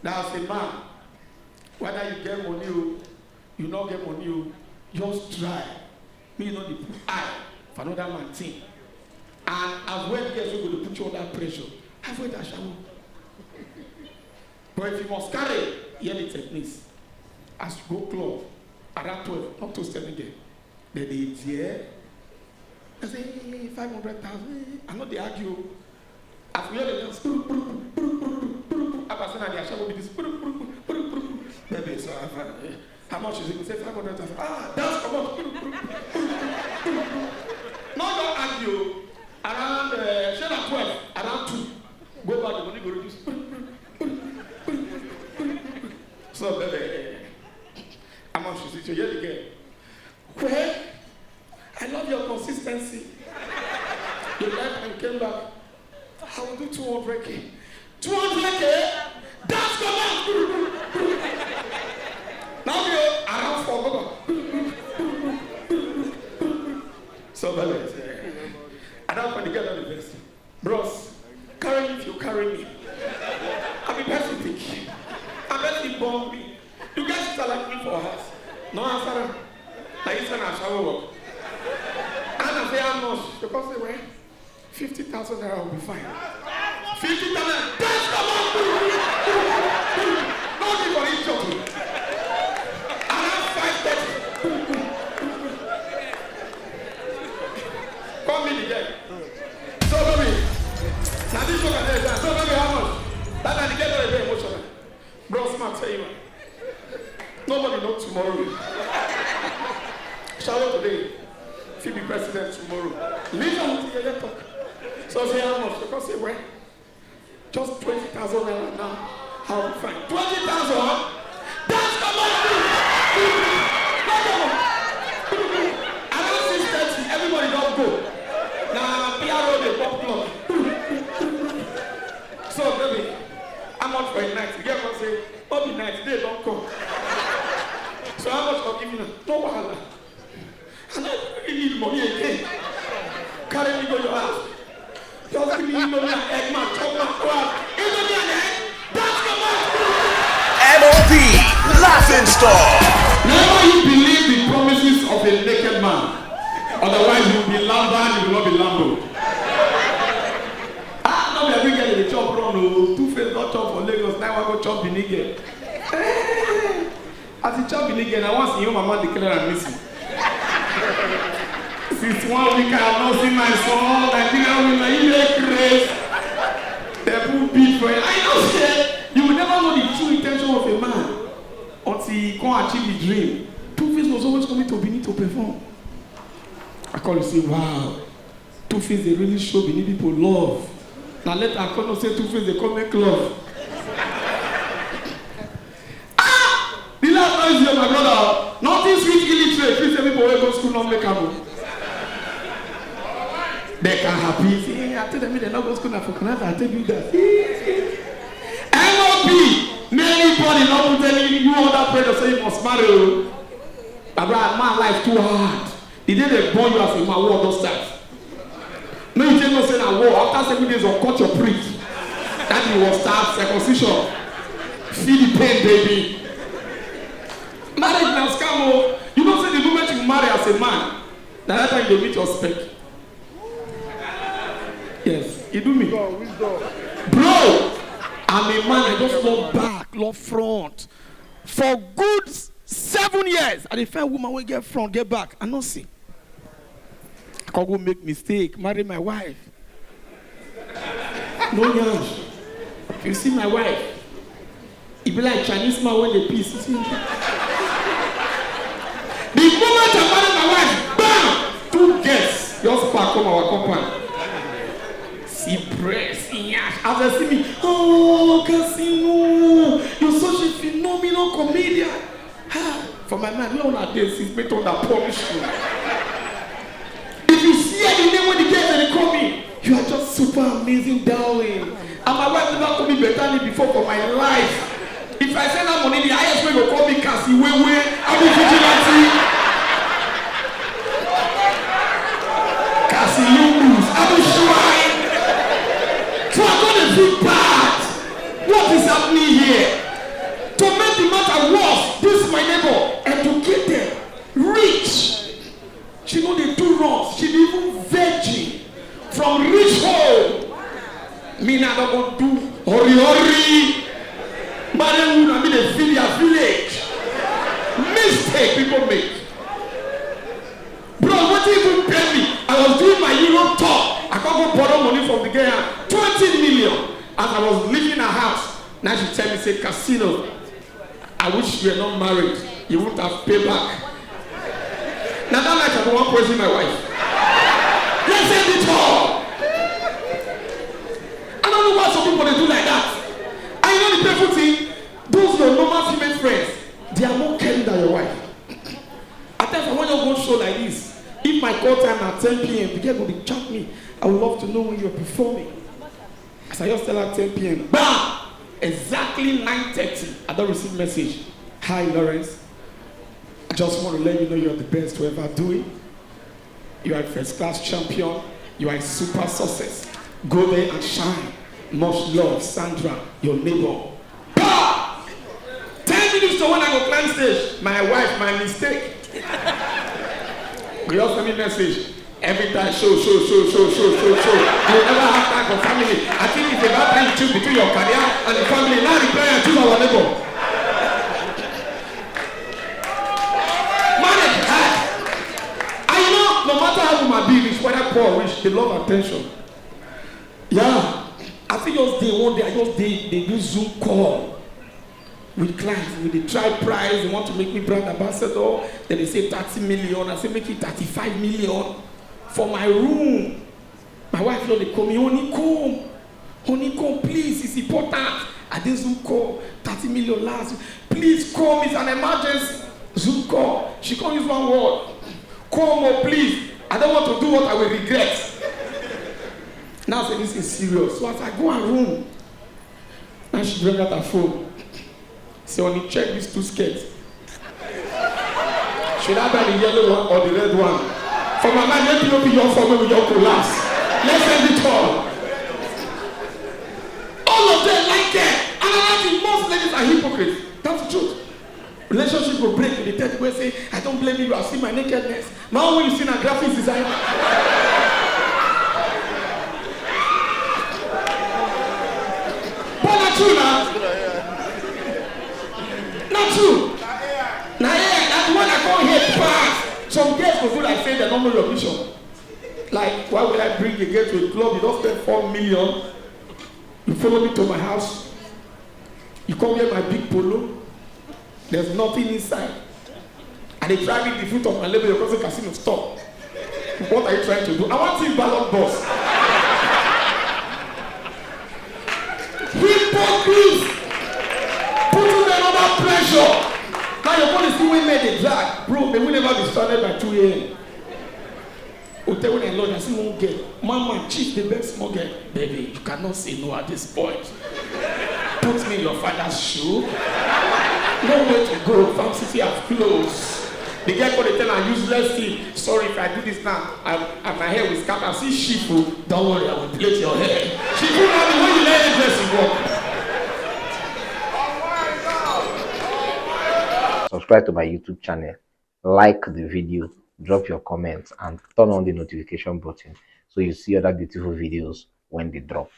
Now, as a man, whether you get money or you not get money, just try. Me not the put eye for another man thing. And avoid girls who will put you under pressure. Avoid that shower. But if you must carry yearly techniques, as you go club around 12, up to 7 again, then they hear. I say 500,000. I know they argue. As we hear them, baby, so how much is it? We say 500,000. That's how much. Now don't argue. Around 12, around 2, go back the money go reduce. So baby, how much is it? You hear the girl. Well, I love your consistency. You left and came back. I will do 200K. 200K? That's come on! Now you're around 4. So, baby, I don't want to get on the best. Bros, carry me if you carry me. I'll be pathetic. I bet you bomb me. You guys are like me for us. No answer. Like it's an shower work. And I say how much? Because they were 50,000 naira will be fine. 50,000. That's come on! No need for each other. Around 5:30. Come in again. So baby, now this one is so baby how much? That I get very emotional. Bro, smart tell you. Nobody knows tomorrow. Shout out today. If you be president tomorrow. Listen to your talk. So say how much? Because say where? Just 20,000 naira now. How we find 20,000? That's the money! Around 6:30, everybody don't go. Now PRO the pop club. So baby, how much for a night? You get what I say? All the night, they don't come. So how much for giving them? No wahala. And I really need money again. Carry me go your house. Just give me money and egg man, chop man, go out. Give me an egg. That's the money. M.O.P. Laughing Star. Never you believe the promises of a naked man. Otherwise you will be Lamba and you will not be Lambo. Not be every girl in the chop run. Two-Face not chop for Lagos. Now I go chop Binigay. As you chop Binigay, I want to see your mama declare and missing. Since 1 week I have not seen my son, Nigerian women, you make grace. They put beat for it. I know, say, you will never know the true intention of a man until he can't achieve the dream. Two-Face was always coming to Benin to perform. I call you say, wow, Two-Face they really show Benin people love. Now later I call you say Two-Face they come make love. The last noise here, my brother, nothing sweet illiterate. Please tell people where go school not make am. They can happy. See, I tell them they not go school now for Canada. I tell you that. M.O.P. Anybody not put any you other pressure say you must marry. Abraham, man life too hard. The day they born you as a man, war those times. No, you tell me say that war after 7 days of cut your prick. That you will start circumcision. Feel the pain, baby. Marriage now scam. You don't say the moment you marry as a man, that time you meet your spec. Yes, you do me. Bro, I'm a man, I just love back, love front. For good 7 years, I find woman will get front, get back. I not see. I can go make mistake, marry my wife. No yash. If you see my wife, it be like Chinese man when they peace. The moment I marry my wife, bam! 2 guests just pack from our compound. See breast, yash. As they see me, oh, Casino, you're such a phenomenal comedian. For my man, we all are there since we told that polish you. If you see the name when the girls they call me, you are just super amazing, darling. And my wife never called me better than before for my life. If I send her money, the highest way will call me Cassie, I'll be vigilante. Cassie, you lose. I'm a shrine. So I'm gonna feel bad. What is happening here? Me now don't go do hurry. Marry woman, I mean the village. Mistake people make. Bro, what did you even pay me? I was doing my Europe tour. I can't go borrow money from the girl. 20 million. As I was leaving her house. Now she tell me, say, Casino, I wish you were not married. You wouldn't have paid back. Now that night I don't want to praise my wife. Let's end it all. I don't know why some people they do like that. And you know the painful thing? Those your normal female friends, they are more caring than your wife. At times I want you to go show like this. If my call time at 10 p.m. the girl will chat me. I would love to know when you're performing. As I just tell her 10 p.m. Bam! Exactly 9:30. I don't receive message. Hi Lawrence. I just want to let you know you're the best to ever do it. You are a first class champion. You are a super success. Go there and shine. Much love, Sandra, your neighbor. Bah! 10 minutes to when I go climb stage. My wife, my mistake. We also send me message. Every time, show. You never have time for family. I think it's about time you choose between your career and the family. Now reply and choose our neighbor. Marriage hard. And you know, no matter how woman be rich, whether poor or rich, they love attention. Yeah. I think just day one day, they do Zoom call with clients. With the try price, they want to make me brand ambassador. Then they say 30 million. I say make it 35 million. For my room. My wife, they call me, honey, come, please, it's important. I did Zoom call, 30 million last. Please come, it's an emergency. Zoom call. She can't use one word. Come, oh, please. I don't want to do what I will regret. Now I say this is serious. So as I go her room, now she bring out her phone. Say, honey, check these two skirts. Should I buy the yellow one or the red one? For my man, let me be your for me with your collapse. Let's end it all. All of them like it. And I think most ladies are hypocrites. That's the truth. Relationship will break with the third way say, I don't blame you, I see my nakedness. Now when you see a graphics designer. But not true now. Not true. Now yeah, that's what I call head pass. Some girls will feel like saying they don't know your vision. Like, why will I bring a girl to a club? You don't spend 4 million. You follow me to my house. You come here my big polo. There's nothing inside. And they try me the fruit of my labor. You're going to casino. Stop. What are you trying to do? I want to see ballot boss. Hypocrites. Putting them under pressure. Now you're going to see women they drag. Bro, they will never be started by 2 a.m. Hotel when I Lord, I see one girl. Mama, chief, the best small girl. Baby, you cannot say no at this point. Put me in your father's shoe. Nowhere to go. Farm City have closed. The girl called the tell her useless thing. Sorry if I do this now. My hair will scatter. I see Shifu. Don't worry, I will plait your hair. Shifu, now when you let her dress, you walk. Subscribe to my YouTube channel, like the video, drop your comments, and turn on the notification button so you see other beautiful videos when they drop.